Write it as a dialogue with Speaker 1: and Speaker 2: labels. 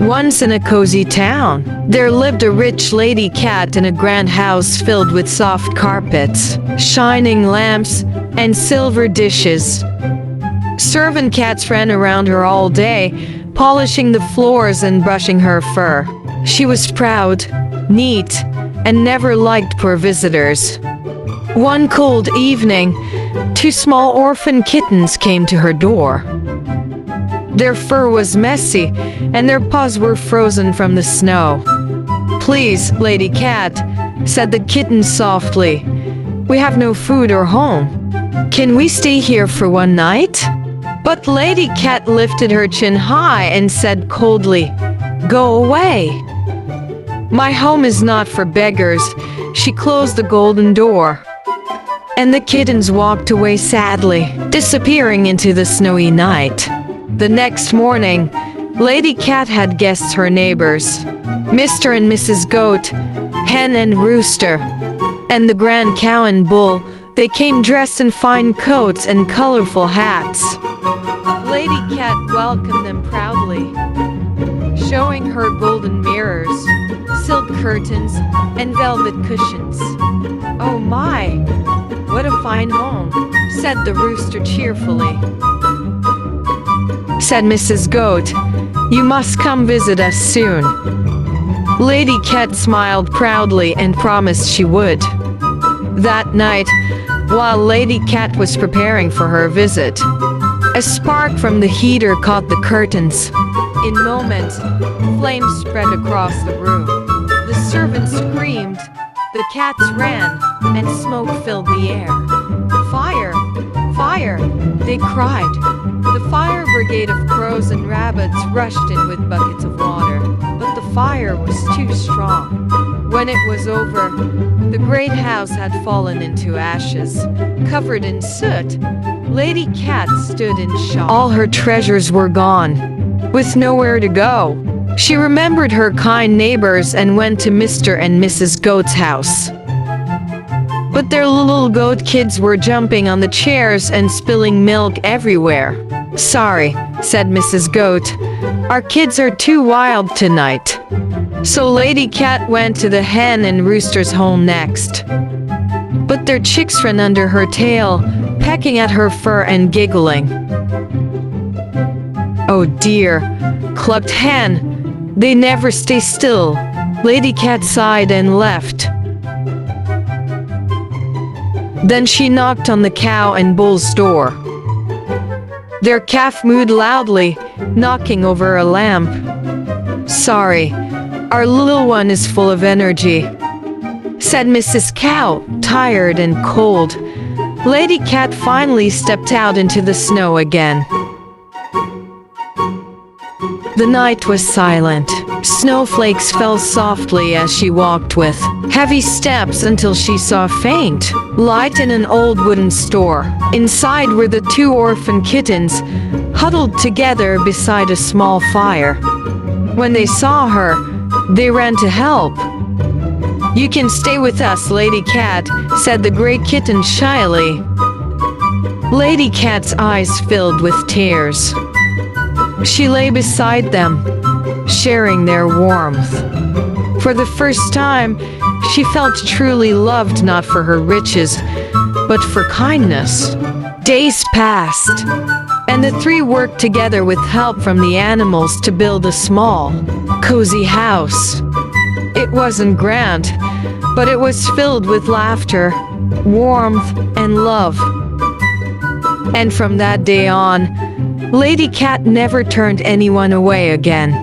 Speaker 1: Once in a cozy town, there lived a rich lady cat in a grand house filled with soft carpets, shining lamps, and silver dishes. Servant cats ran around her all day, polishing the floors and brushing her fur. She was proud, neat, and never liked poor visitors. One cold evening, two small orphan kittens came to her door. Their fur was messy, and their paws were frozen from the snow. "Please, Lady Cat," said the kittens softly, "we have no food or home. Can we stay here for one night?" But Lady Cat lifted her chin high and said coldly, "Go away. My home is not for beggars." She closed the golden door, and the kittens walked away sadly, disappearing into the snowy night. The next morning, Lady Cat had guests, her neighbors, Mr. and Mrs. Goat, Hen and Rooster, and the Grand Cow and Bull. They came dressed in fine coats and colorful hats. Lady Cat welcomed them proudly, showing her golden mirrors, silk curtains, and velvet cushions. "Oh my, what a fine home," said the rooster cheerfully. Said Mrs. Goat, "You must come visit us soon." Lady Cat smiled proudly and promised she would. That night, while Lady Cat was preparing for her visit, a spark from the heater caught the curtains. In a moment, flames spread across the room. The servants screamed, the cats ran, and smoke filled the air. "Fire! Fire!" they cried. The fire brigade of crows and rabbits rushed in with buckets of water, but the fire was too strong. When it was over, the great house had fallen into ashes, covered in soot. Lady Cat stood in shock. All her treasures were gone, with nowhere to go. She remembered her kind neighbors and went to Mr. and Mrs. Goat's house. But their little goat kids were jumping on the chairs and spilling milk everywhere. "Sorry," said Mrs. Goat, "our kids are too wild tonight." So Lady Cat went to the Hen and Rooster's home next. But their chicks ran under her tail, pecking at her fur and giggling. "Oh dear," clucked Hen, "they never stay still." Lady Cat sighed and left. Then she knocked on the Cow and Bull's door. Their calf mooed loudly, knocking over a lamp. "Sorry, our little one is full of energy," said Mrs. Cow, tired and cold. Lady Cat finally stepped out into the snow again. The night was silent. Snowflakes fell softly as she walked with heavy steps until she saw a faint light in an old wooden store. Inside were the two orphan kittens, huddled together beside a small fire. When they saw her, they ran to help. "You can stay with us, Lady Cat," said the gray kitten shyly. Lady Cat's eyes filled with tears. She lay beside them, sharing their warmth. For the first time, she felt truly loved, not for her riches, but for kindness. Days passed, and the three worked together with help from the animals to build a small, cozy house. It wasn't grand, but it was filled with laughter, warmth, and love. And from that day on, Lady Cat never turned anyone away again.